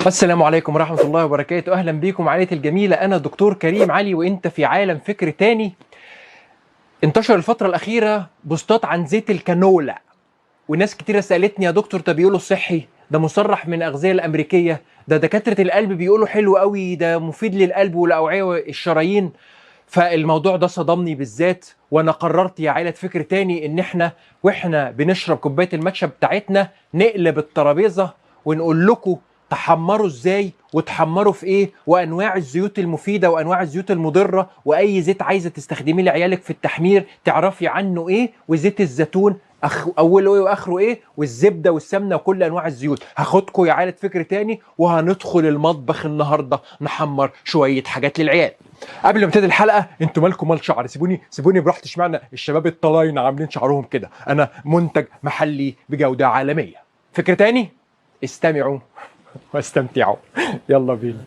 السلام عليكم ورحمة الله وبركاته. أهلا بيكم عائلتي الجميلة. أنا دكتور كريم علي وإنت في عالم فكر تاني. انتشر الفترة الأخيرة بوستات عن زيت الكانولا، وناس كتيرة سألتني يا دكتور ده بيقولوا صحي، ده مصرح من الأغذية الأمريكية، ده دكاترة القلب بيقولوا حلو قوي، ده مفيد للقلب والأوعية والشرايين. فالموضوع ده صدمني بالذات، وانا قررت يا عائلة فكر تاني ان واحنا بنشرب كوباية الماتشا بتاعتنا نقلب الترابيزة ونقول لكم تحمروا ازاي وتحمروا في ايه، وانواع الزيوت المفيدة وانواع الزيوت المضرة، واي زيت عايزة تستخدميه لعيالك في التحمير تعرفي عنه ايه، وزيت الزيتون اوله ايه واخره ايه، والزبده والسمنه وكل انواع الزيوت. هاخدكم يا عائله فكر تاني وهندخل المطبخ النهارده نحمر شويه حاجات للعيال. قبل ما ابتدي الحلقه، انتوا مالكم مال شعر؟ سيبوني براحتي. اشمعنى الشباب الطلاينه عاملين شعرهم كده؟ انا منتج محلي بجوده عالميه. فكر تاني، استمعوا واستمتعوا. يلا بينا.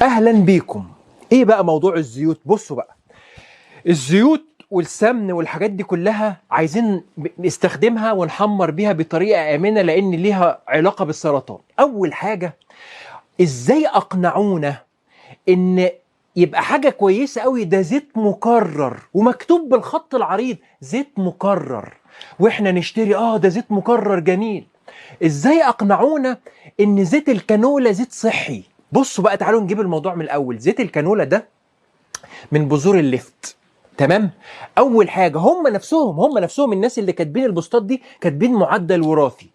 اهلا بيكم. ايه بقى موضوع الزيوت؟ بصوا بقى، الزيوت والسمن والحاجات دي كلها عايزين نستخدمها ونحمر بيها بطريقة آمنة لأن ليها علاقة بالسرطان. أول حاجة، إزاي أقنعونا إن يبقى حاجة كويسة قوي ده زيت مكرر ومكتوب بالخط العريض زيت مكرر، وإحنا نشتري ده زيت مكرر جميل. إزاي أقنعونا إن زيت الكانولا زيت صحي؟ بصوا بقى، تعالوا نجيب الموضوع من الأول. زيت الكانولا ده من بذور اللفت، تمام؟ اول حاجه، هم نفسهم الناس اللي كاتبين البوستات دي كاتبين معدل وراثي.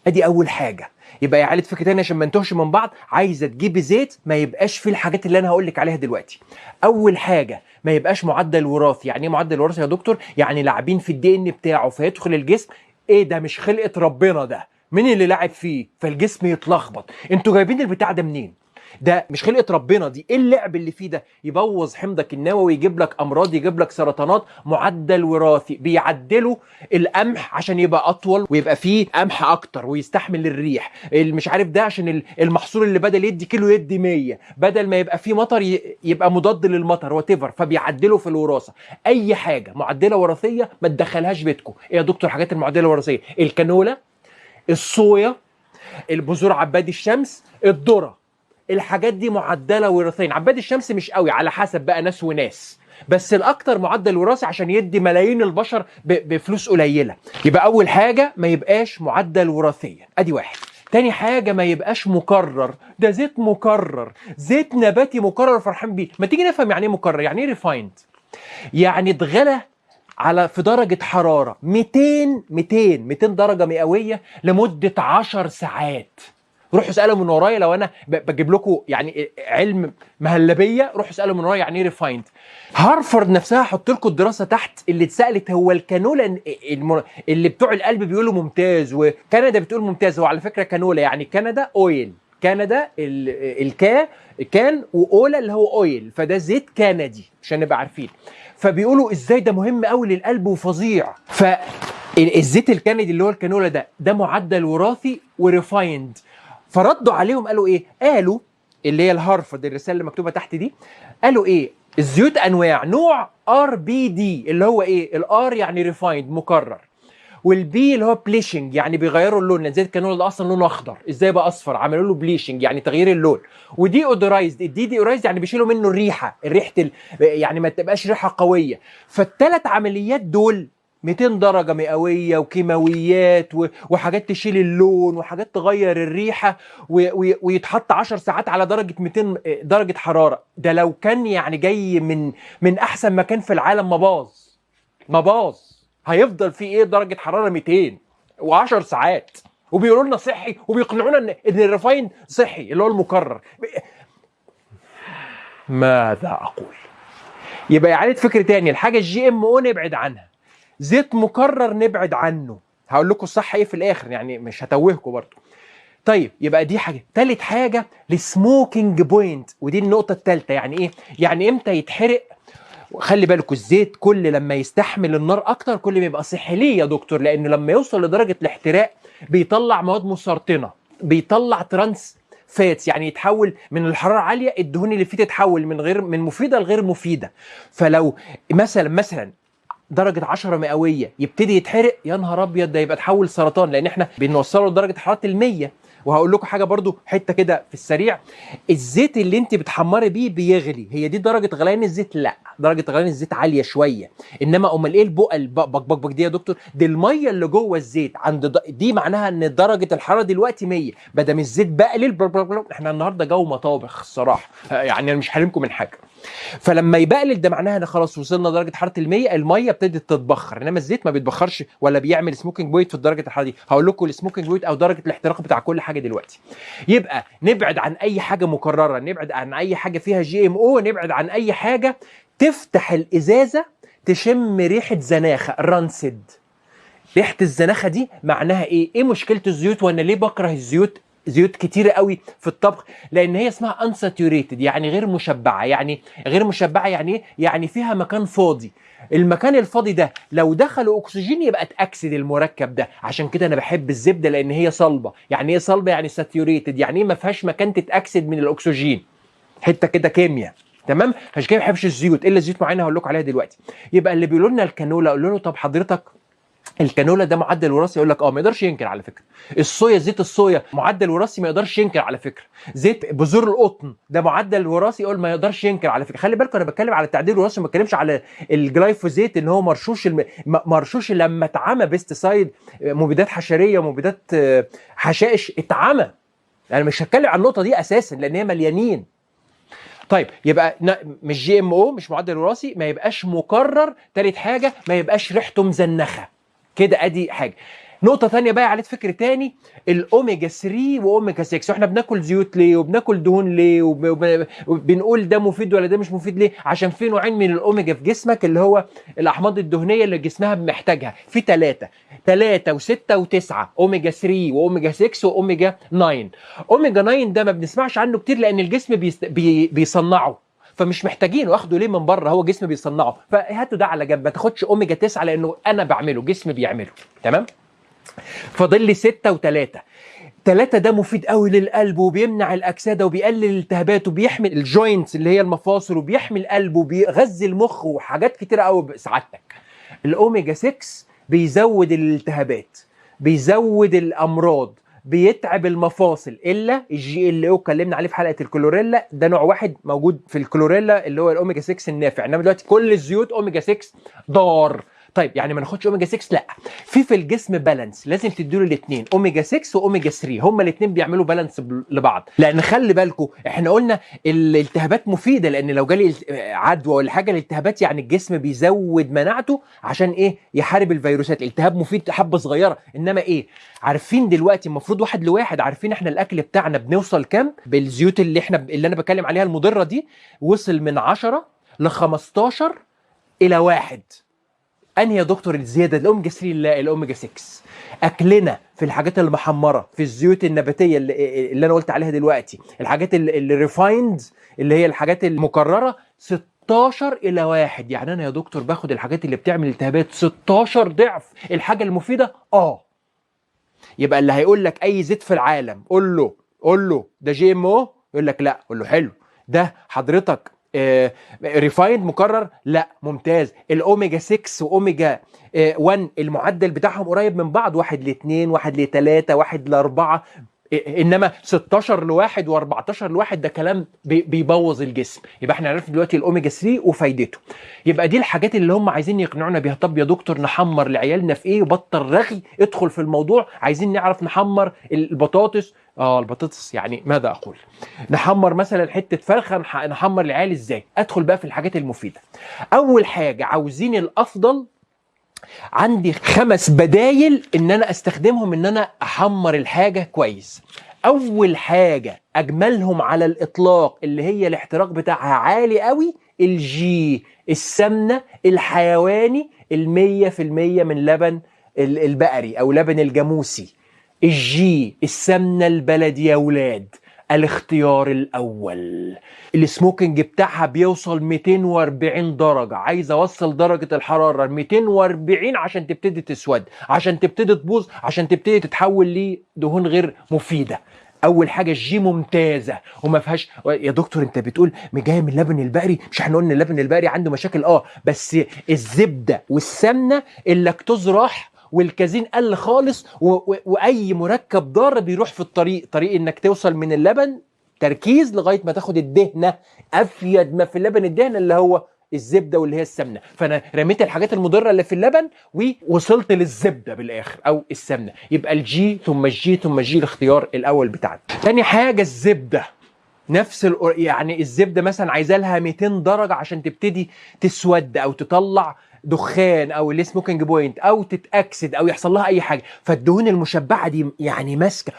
ادي اول حاجه. يبقى يا عائله فكر تاني عشان ما نتوهش من بعض، عايزه تجيبي زيت ما يبقاش فيه الحاجات اللي انا هقول لك عليها دلوقتي. اول حاجه، ما يبقاش معدل وراثي. يعني ايه معدل وراثي يا دكتور؟ يعني لاعبين في الدي ان بتاعه فيدخل الجسم، ايه ده مش خلقه ربنا، ده مين اللي لاعب فيه فالجسم يتلخبط؟ انتوا جايبين البتاع ده منين؟ ده مش خلقة ربنا، دي ايه اللعب اللي فيه ده؟ يبوظ حمضك النووي، يجيب لك امراض، يجيب لك سرطانات. معدل وراثي، بيعدلوا القمح عشان يبقى اطول ويبقى فيه قمح اكتر ويستحمل الريح، مش عارف ده عشان المحصول اللي بدل يدي كيلو يدي 100، بدل ما يبقى فيه مطر يبقى مضاد للمطر واتيفر، فبيعدلوا في الوراثه. اي حاجه معدله وراثيه ما تدخلهاش بيتكم. ايه يا دكتور حاجات المعدله الوراثيه؟ الكانولا، الصويا، البذور عباد الشمس، الذره، الحاجات دي معدله وراثيا. عباد الشمس مش قوي، على حسب بقى ناس وناس، بس الاكتر معدل وراثي عشان يدي ملايين البشر بفلوس قليله. يبقى اول حاجه ما يبقاش معدل وراثيا، ادي واحد. تاني حاجه، ما يبقاش مكرر. ده زيت مكرر، زيت نباتي مكرر فرحان بيه. ما تيجي نفهم يعني ايه مكرر، يعني ايه ريفايند. يعني اتغلى في درجة حرارة 200 درجة مئوية لمدة 10 ساعات. روحوا اسألوا من ورايا، لو أنا بجيب لكم يعني علم مهلبية، روحوا اسألوا من ورايا يعني ايه ريفايند. هارفارد نفسها حط لكم الدراسة تحت اللي اتسألت هو الكانولا اللي بتوع القلب بيقولوا ممتاز وكندا بتقول ممتاز. هو على فكرة كانولا يعني كندا اويل، كندا كان واولا اللي هو اويل، فده زيت كندي عشان نبقى عارفين. فبيقولوا ازاي ده مهم قوي للقلب وفظيع. فالزيت الكندي اللي هو الكانولا ده معدل وراثي وريفايند. فردوا عليهم قالوا ايه؟ قالوا اللي هي الهارفرد، الرساله اللي مكتوبه تحت دي، قالوا ايه؟ الزيوت انواع، نوع ار بي دي اللي هو ايه؟ الار يعني ريفايند مكرر، والبي اللي هو بليشنج يعني بيغيروا اللون، لان زيت الكانولا ده اصلا لونه اخضر، ازاي بقى اصفر؟ عملوا له بليشنج يعني تغيير اللون. ودي اودورايزد، دي اودورايزد يعني بيشيلوا منه الريحه، يعني ما تبقاش ريحه قويه. فالثلاث عمليات دول 200 درجة مئوية وكيماويات وحاجات تشيل اللون وحاجات تغير الريحة ويتحط 10 ساعات على درجة 200 درجة حرارة. ده لو كان يعني جاي من أحسن مكان في العالم ما باظ. هيفضل فيه ايه درجة حرارة 200 و10 ساعات وبيقولوا لنا صحي وبيقنعونا ان الريفاين صحي اللي هو المكرر. ماذا اقول؟ يبقى إعادة فكر تاني، الحاجة الجي ام او نبعد عنها، زيت مكرر نبعد عنه. هقول لكم الصح ايه في الاخر يعني، مش هتوهكم برضه. طيب يبقى دي حاجه. تالت حاجه السموكينج بوينت، ودي النقطه الثالثه. يعني ايه؟ يعني امتى يتحرق؟ خلي بالكوا الزيت كل لما يستحمل النار اكتر كل ما يبقى صحي. ليه يا دكتور؟ لان لما يوصل لدرجه الاحتراق بيطلع مواد مسرطنه، بيطلع ترانس فاتس، يعني يتحول من الحراره عاليه الدهون اللي فيه تتحول من مفيده لغير مفيده. فلو مثلا درجه 10 مئويه يبتدي يتحرق، يا نهار ابيض ده يبقى تحول سرطان، لان احنا بنوصله لدرجه حراره ال100. وهقول لكم حاجه برضو حته كده في السريع، الزيت اللي انت بتحمري بيه بيغلي، هي دي درجه غليان الزيت؟ لا، درجه غليان الزيت عاليه شويه. انما امال ايه البقى البق دي يا دكتور؟ دي الميه اللي جوه الزيت عند دي معناها ان درجه الحراره دلوقتي 100. بدل الزيت بقلل احنا النهارده جو مطابخ الصراحه، يعني انا مش حارمكم من حاجه. فلما يبقلل ده معناها ان خلاص وصلنا لدرجه حراره ال100، الميه ابتدت تتبخر، انما الزيت ما بيتبخرش ولا بيعمل سموكينج بوينت في درجه الحراره دي. هقول لكم السموكينج بوينت او درجه الاحتراق بتاع كل حاجه دلوقتي. يبقى نبعد عن اي حاجه مكرره، نبعد عن اي حاجه فيها جي ام او، نبعد عن اي حاجه تفتح الازازه تشم ريحه زناخه رانسد. ريحه الزناخه دي معناها ايه؟ ايه مشكله الزيوت وانا ليه بكره الزيوت؟ زيوت كتيرة قوي في الطبخ، لان هي اسمها unsaturated، يعني غير مشبعه. يعني غير مشبعه يعني ايه؟ يعني فيها مكان فاضي. المكان الفاضي ده لو دخلوا اكسجين يبقى اتاكسد المركب ده. عشان كده انا بحب الزبده لان هي صلبه. يعني ايه صلبه؟ يعني ساتيوريتد، يعني ايه ما فيهاش مكان تتاكسد من الاكسجين. حته كده كيمياء. تمام؟ عشان كده ما بحبش الزيوت الا زيوت معينه هقول لكم عليها دلوقتي. يبقى اللي بيقولوا لنا الكانولا اقول له طب حضرتك الكانولا ده معدل وراثي؟ يقول لك ما يقدرش ينكر على فكره. الصويا، زيت الصويا معدل وراثي؟ ما يقدرش ينكر على فكره. زيت بذور القطن ده معدل وراثي؟ يقول ما يقدرش ينكر على فكره. خلي بالكم انا بتكلم على التعديل الوراثي، ما بتكلمش على الجلايفوزيت ان هو مرشوش مرشوش لما اتعمى بيستسايد، مبيدات حشريه، مبيدات حشائش اتعمى. انا مش هتكلم عن النقطه دي اساسا لان هي مليانين. طيب يبقى مش جي ام او، مش معدل وراثي، ما يبقاش مكرر. تالت حاجه ما يبقاش ريحته مزنخه كده. ادي حاجه. نقطة تانية بقى عليت فكر تاني، الأوميجا 3 وأوميجا 6. واحنا بناكل زيوت ليه وبناكل دهون ليه وبنقول ده مفيد ولا ده مش مفيد ليه؟ عشان في نوعين من الأوميجا في جسمك، اللي هو الأحماض الدهنية اللي جسمها محتاجها. في 3 و6 و9، أوميجا 3 وأوميجا 6 وأوميجا 9. أوميجا 9 ده ما بنسمعش عنه كتير لأن الجسم بيصنعه، فمش محتاجين واخده ليه من بره، هو جسم بيصنعه. فهاتوا ده على جنب، ما تاخدش اوميجا 9 لانه انا بعمله، جسم بيعمله. تمام؟ فاضل لي 6 و3. 3 ده مفيد قوي للقلب وبيمنع الاكسده وبيقلل الالتهابات وبيحمي الجوينتس اللي هي المفاصل وبيحمي القلب وبيغذي المخ وحاجات كتيره قوي بسعادتك. الاوميجا 6 بيزود الالتهابات، بيزود الامراض، بيتعب المفاصل. الا الجي ال او اتكلمنا عليه في حلقه الكلوريلا، ده نوع واحد موجود في الكلوريلا اللي هو الاوميجا 6 النافع. انما دلوقتي كل الزيوت اوميجا 6 ضار. طيب يعني ما ناخدش اوميجا 6؟ لا، في الجسم بالانس، لازم تديله الاثنين، اوميجا 6 واوميجا 3، هما الاثنين بيعملوا بالانس لبعض. لان خلي بالكم احنا قلنا الالتهابات مفيده، لان لو جالي عدوى ولا حاجه، الالتهابات يعني الجسم بيزود مناعته عشان ايه؟ يحارب الفيروسات. الالتهاب مفيد حبه صغيره. انما ايه؟ عارفين دلوقتي المفروض واحد لواحد، عارفين احنا الاكل بتاعنا بنوصل كام بالزيوت اللي انا بتكلم عليها المضره دي؟ وصل من 10 ل 15 الى 1. انهي يا دكتور الزياده؟ الاوميجا 3 لا الاوميجا 6. اكلنا في الحاجات المحمره، في الزيوت النباتيه اللي انا قلت عليها دلوقتي، الحاجات اللي ريفايند اللي هي الحاجات المكرره، 16 الى 1. يعني انا يا دكتور باخد الحاجات اللي بتعمل التهابات 16 ضعف الحاجه المفيده. يبقى اللي هيقول لك اي زيت في العالم قول له ده جي ام او، يقول لك لا. قول له حلو، ده حضرتك ريفايند مكرر؟ لا. ممتاز. الاوميجا 6 واوميجا 1 المعدل بتاعهم قريب من بعض، 1 ل 2، 1 ل 3، 1 ل 4. انما 16 ل1 و14 ل1 ده كلام بيبوظ الجسم. يبقى احنا عرفنا دلوقتي الاوميجا 3 وفايدته. يبقى دي الحاجات اللي هم عايزين يقنعونا بيها. طب يا دكتور نحمر لعيالنا في ايه؟ وبطل رغي، ادخل في الموضوع. عايزين نعرف نحمر البطاطس. البطاطس يعني ماذا اقول؟ نحمر مثلا حته فرخه، نحمر العيال ازاي؟ ادخل بقى في الحاجات المفيده. اول حاجه عاوزين الافضل، عندي 5 بدايل ان انا استخدمهم ان انا احمر الحاجه كويس. اول حاجه اجملهم على الاطلاق اللي هي الاحتراق بتاعها عالي قوي، الجي، السمنه الحيواني 100% من لبن البقري او لبن الجاموسي. الجي السمنة البلدي يا ولاد الاختيار الأول. السموكينج بتاعها بيوصل 240 درجة، عايز أوصل درجة الحرارة 240 عشان تبتدي تسود، عشان تبتدي تبوظ، عشان تبتدي تتحول لدهون غير مفيدة. اول حاجه الجي ممتازه وما فيهاش. يا دكتور انت بتقول جايه من اللبن البقري، مش احنا قلنا اللبن البقري عنده مشاكل؟ بس الزبده والسمنه اللاكتوز راح والكازين قل خالص، واي مركب ضار بيروح في طريق انك توصل من اللبن تركيز لغايه ما تاخد الدهنه. افيد ما في اللبن الدهنه اللي هو الزبده واللي هي السمنه، فانا رميت الحاجات المضره اللي في اللبن ووصلت للزبده بالاخر او السمنه. يبقى الجي ثم الجي ثم الجي الاختيار الاول بتاعنا. تاني حاجه الزبده، نفس يعني الزبده مثلا عايزه لها 200 درجه عشان تبتدي تسود او تطلع دخان او السموكينج بوينت او تتاكسد او يحصل لها اي حاجه. فالدهون المشبعه دي يعني ماسكه.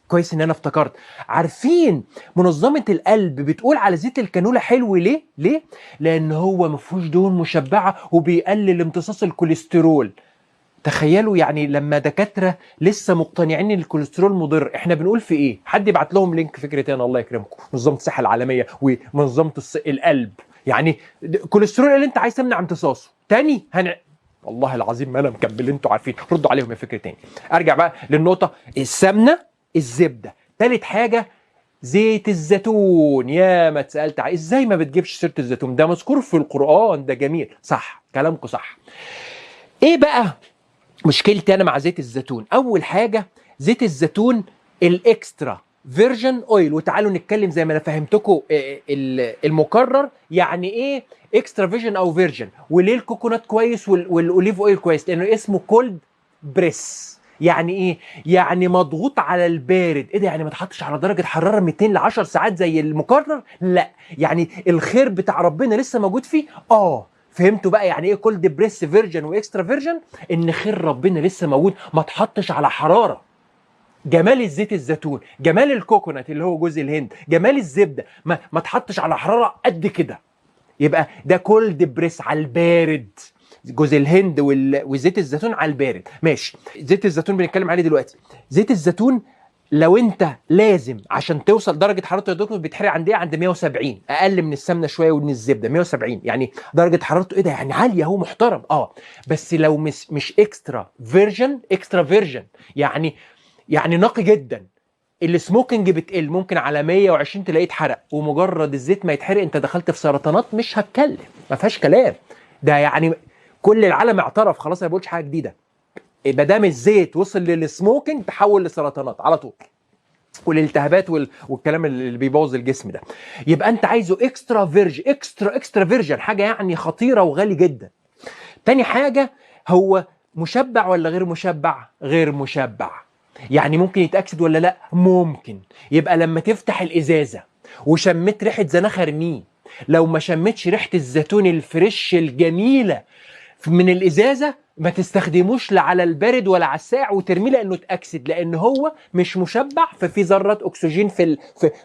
كويس ان انا افتكرت. عارفين منظمه القلب بتقول على زيت الكانولا حلو ليه؟ لان هو ما فيهوش دهون مشبعه وبيقلل امتصاص الكوليسترول. تخيلوا يعني لما دكاتره لسه مقتنعين ان الكوليسترول مضر، احنا بنقول في ايه؟ حد يبعت لهم لينك فكرتين الله يكرمكم، منظمه الصحه العالميه ومنظمه القلب. يعني الكوليسترول اللي انت عايز تمنع امتصاصه تاني والله العظيم ما انا مكمل، انتوا عارفين. ردوا عليهم يا فكرتين. ارجع بقى للنقطه السمنه الزبده. تالت حاجه زيت الزيتون. يا ما اتسالت ازاي ما بتجيبش سيره الزيتون؟ ده مذكور في القران، ده جميل. صح كلامكم صح. ايه بقى مشكلتي انا مع زيت الزيتون؟ اول حاجه زيت الزيتون الاكسترا فيرجن اويل. وتعالوا نتكلم زي ما انا فهمتكم المكرر يعني ايه اكسترا فيرجن او فيرجن، وليه الكوكونات كويس والاوليف اويل كويس؟ لانه اسمه كولد بريس. يعني ايه؟ يعني مضغوط على البارد. ايه ده؟ يعني ما تحطش على درجه حراره 200 ل 10 ساعات زي المكرر؟ لا، يعني الخير بتاع ربنا لسه موجود فيه. فهمتوا بقى يعني ايه كولد بريس فيرجن واكسترا فيرجن؟ ان خير ربنا لسه موجود، ما تحطش على حراره. جمال الزيت الزيتون، جمال الكوكونات اللي هو جوز الهند، جمال الزبده، ما تحطش على حراره قد كده. يبقى ده كولد بريس على البارد. جوز الهند وزيت الزيتون على البارد. ماشي، زيت الزيتون بنتكلم عليه دلوقتي. زيت الزيتون لو انت لازم عشان توصل درجه حرارته يا دكتور بيتحرق عند ايه؟ عند 170، اقل من السمنه شويه ومن الزبده. 170 يعني درجه حرارته ايه ده؟ يعني عاليه، هو محترم. بس لو مش اكسترا فيرجن يعني نقي جدا. السموكينج بتقل، ممكن على 120 تلاقيه اتحرق، ومجرد الزيت ما يتحرق انت دخلت في سرطانات مش هتكلم، ما فيهاش كلام. ده يعني كل العالم اعترف خلاص، انا ما بقولش حاجه جديده. ما دام الزيت وصل للسموكينج تحول لسرطانات على طول، والالتهابات والكلام اللي بيبوظ الجسم ده. يبقى انت عايزه اكسترا فيرجن، حاجه يعني خطيره وغالي جدا. تاني حاجه هو مشبع ولا غير مشبع؟ غير مشبع. يعني ممكن يتاكسد ولا لا؟ ممكن. يبقى لما تفتح الازازه وشميت ريحه زنخه ارميه. لو ما شميتش ريحه الزيتون الفريش الجميله من الازازه ما تستخدموش لا على البارد ولا على الساقع وترميه، لانه اتاكسد، لان هو مش مشبع، ففي ذرات اكسجين في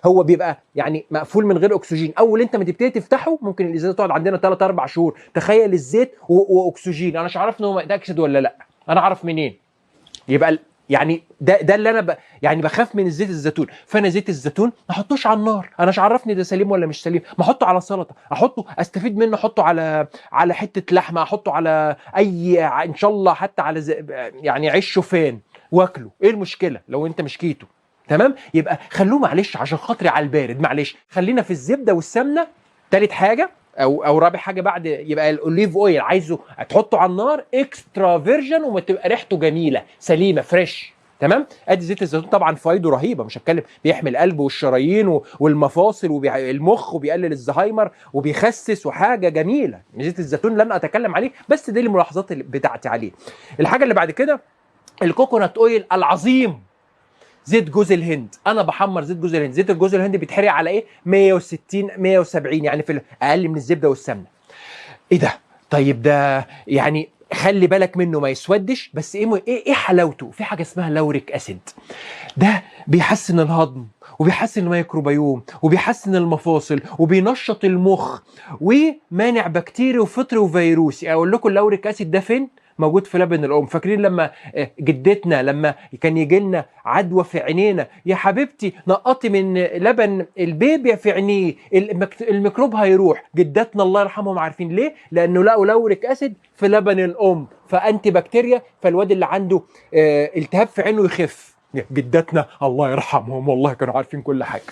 هو بيبقى يعني مقفول من غير اكسجين. اول انت ما تبتدي تفتحه ممكن الازازه تقعد عندنا 3 4 شهور. تخيل الزيت واكسجين، انا مش عارف ان هو اتاكسد ولا لا، انا اعرف منين؟ يبقى يعني ده اللي انا يعني بخاف من الزيت الزيتون. فانا زيت الزيتون ما احطوش على النار، انا مش عرفني ده سليم ولا مش سليم. ما احطه على سلطه، احطه استفيد منه، احطه على حته لحمه، احطه على اي ان شاء الله حتى على يعني عيش شوفان واكله. ايه المشكله لو انت مش كيتو؟ تمام. يبقى خلوه معلش عشان خاطري على البارد، معلش خلينا في الزبده والسمنه. تالت حاجه او رابع حاجه بعد يبقى الاوليف اويل، عايزه تحطه على النار اكسترا فيرجن وما تبقى ريحته جميله سليمه فريش. تمام. ادي زيت الزيتون طبعا فايده رهيبه، مش هتكلم، بيحمي القلب والشرايين والمفاصل والمخ وبيقلل الزهايمر وبيخسس وحاجه جميله. زيت الزيتون لن اتكلم عليه، بس دي الملاحظات بتاعتي عليه. الحاجه اللي بعد كده الكوكونات اويل العظيم، زيت جوز الهند. انا بحمر زيت جوز الهند. زيت الجوز الهند بيتحرق على ايه؟ 160 170، يعني في اقل من الزبده والسمنه. ايه ده؟ طيب ده يعني خلي بالك منه ما يسودش، بس ايه حلاوته؟ في حاجه اسمها لوريك اسيد، ده بيحسن الهضم وبيحسن الميكروبيوم وبيحسن المفاصل وبينشط المخ ومانع بكتيري وفطري وفيروسي. اقول لكم اللوريك اسيد ده فين؟ موجود في لبن الام. فاكرين لما جدتنا لما كان يجي لنا عدوى في عينينا، يا حبيبتي نقطي من لبن البيبي في عينيه الميكروب هيروح. جداتنا الله يرحمهم عارفين ليه؟ لانه لقوا لوريك اسيد في لبن الام فانتي بكتيريا، فالواد اللي عنده التهاب في عينه يخف. جداتنا الله يرحمهم والله كانوا عارفين كل حاجه.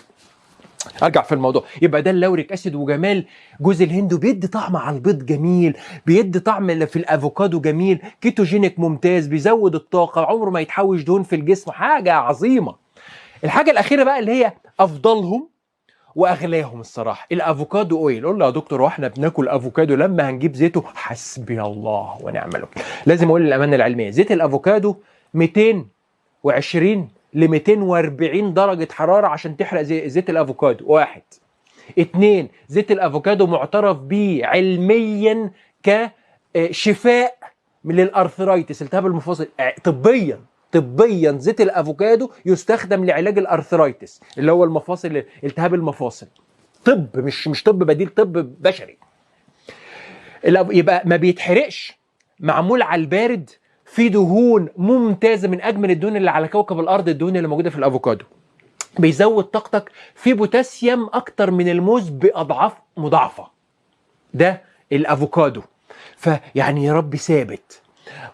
ارجع في الموضوع، يبقى ده اللوريك اسيد. وجمال جوز الهند بيدي طعم على البيض جميل، بيدي طعم في الافوكادو جميل، كيتوجينيك ممتاز، بيزود الطاقه، عمره ما يتحوش دهون في الجسم، حاجه عظيمه. الحاجه الاخيره بقى اللي هي افضلهم واغلاهم الصراحه، الافوكادو اويل. قول له يا دكتور واحنا بناكل افوكادو لما هنجيب زيته؟ حسبي الله ونعم الوكيل. لازم اقول الامانه العلميه، زيت الافوكادو 220 ل 240 درجة حرارة عشان تحرق زيت الافوكادو. 1. 2. زيت الافوكادو معترف بيه علميا كشفاء للارثرايتس، التهاب المفاصل. طبيا زيت الافوكادو يستخدم لعلاج الارثرايتس اللي هو المفاصل، التهاب المفاصل. طب مش طب بديل، طب بشري. يبقى ما بيتحرقش، معمول على البارد، في دهون ممتازه من اجمل الدهون اللي على كوكب الارض، الدهون اللي موجوده في الافوكادو. بيزود طاقتك، في بوتاسيوم اكتر من الموز باضعاف مضاعفه. ده الافوكادو. فيعني يا رب ثابت،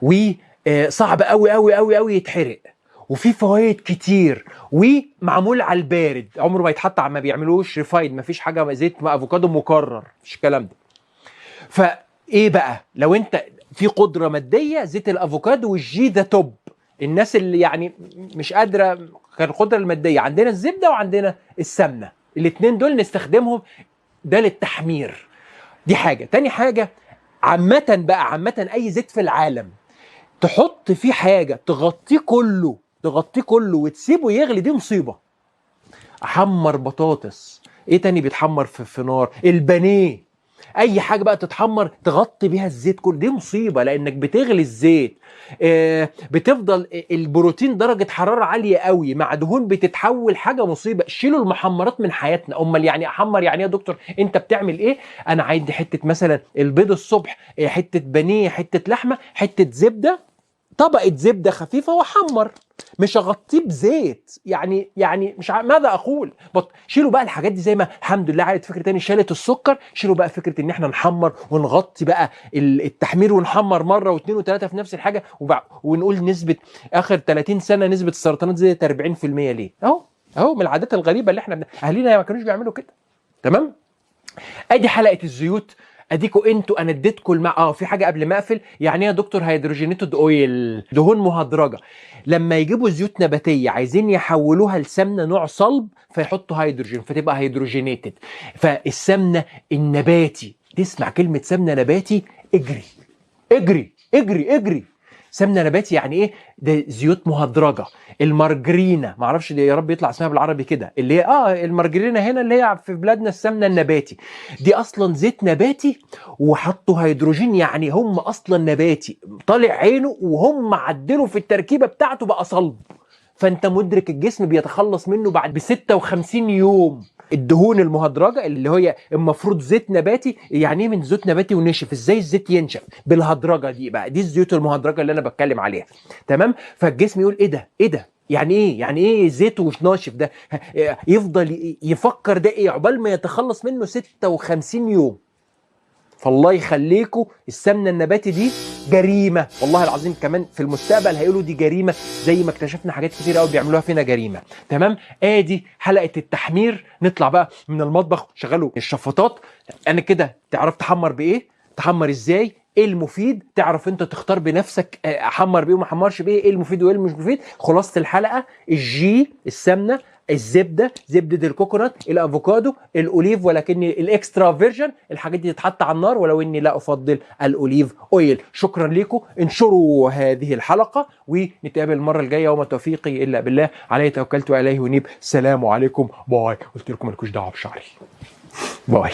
وصعب قوي قوي قوي قوي يتحرق، وفي فوائد كتير، ومعمول على البارد، عمره ما يتحط ما بيعملوش ريفايد، ما فيش حاجه زيت افوكادو مكرر، مفيش الكلام ده. فايه بقى لو انت في قدره ماديه، زيت الافوكادو والجي ده توب. الناس اللي يعني مش قادره كان القدره الماديه، عندنا الزبده وعندنا السمنه، الاثنين دول نستخدمهم ده للتحمير. دي حاجه. تاني حاجه، عامه اي زيت في العالم تحط فيه حاجه تغطيه كله وتسيبه يغلي، دي مصيبه. احمر بطاطس، ايه تاني بيتحمر في نار؟ البانيه، اي حاجه بقى تتحمر تغطي بيها الزيت كله، دي مصيبه لانك بتغلي الزيت. بتفضل البروتين درجه حراره عاليه قوي مع دهون بتتحول، حاجه مصيبه. شيلوا المحمرات من حياتنا. امال يعني احمر يعني ايه يا دكتور؟ انت بتعمل ايه؟ انا عندي حته مثلا البيض الصبح، حته بانيه، حته لحمه، حته زبده، طبقه زبده خفيفه واحمر، مش اغطيه بزيت. يعني مش ماذا اقول؟ شيلوا بقى الحاجات دي، زي ما الحمد لله عادت فكره تاني شالت السكر، شيلوا بقى فكره ان احنا نحمر ونغطي بقى التحمير، ونحمر مره واثنين وثلاثه في نفس الحاجه، ونقول نسبه اخر 30 سنه نسبه السرطانات زادت 40%. ليه؟ اهو من العادات الغريبه اللي احنا اهالينا ما كانوش بيعملوا كده. تمام؟ ادي حلقه الزيوت، اديكوا انتوا انا اديتكم في حاجه قبل ما اقفل. يعني ايه يا دكتور هيدروجينيتد اويل؟ دهون مهدرجه. لما يجيبوا زيوت نباتيه عايزين يحولوها لسمنه نوع صلب، فيحطوا هيدروجين فتبقى هيدروجينيتد. فالسمنه النباتي، تسمع كلمه سمنه نباتي اجري اجري اجري اجري. سمنه نباتي يعني ايه؟ ده زيوت مهدرجه. المارجرينا، ما اعرفش يا رب يطلع اسمها بالعربي كده، اللي هي المارجرينا هنا اللي هي في بلادنا السمنه النباتي، دي اصلا زيت نباتي وحطوا هيدروجين، يعني هم اصلا نباتي طالع عينه وهم عدلوا في التركيبه بتاعته بقى صلب. فانت مدرك الجسم بيتخلص منه بعد 56 يوم. الدهون المهدرجه اللي هي المفروض زيت نباتي، يعني ايه من زيت نباتي ونشف؟ ازاي الزيت ينشف؟ بالهدرجه دي بقى، دي الزيوت المهدرجه اللي انا بتكلم عليها. تمام؟ فالجسم يقول ايه ده يعني ايه زيت ومش ناشف ده؟ يفضل يفكر ده ايه عقبال ما يتخلص منه 56 يوم. فالله يخليكم، السمنه النباتي دي جريمه والله العظيم. كمان في المستقبل هيقولوا دي جريمه، زي ما اكتشفنا حاجات كتير قوي بيعملوها فينا جريمه. تمام؟ ادي حلقه التحمير. نطلع بقى من المطبخ، شغلوا الشفاطات. انا كده تعرف تحمر بايه، تحمر ازاي، ايه المفيد، تعرف انت تختار بنفسك احمر بايه وما احمرش بايه، ايه المفيد وايه مش مفيد. خلاصه الحلقه، الجي السمنه، الزبده، زبده الكوكونات، الافوكادو، الاوليف ولكن الاكسترا فيرجن، الحاجات دي تتحط على النار، ولو اني لا افضل الاوليف اويل. شكرا لكم، انشروا هذه الحلقه، ونتقابل المره الجايه، وما توفيقي الا بالله، عليه توكلت واليه انيب. السلام عليكم، باي. قلت لكم مالكوش دعوه بشعري. باي.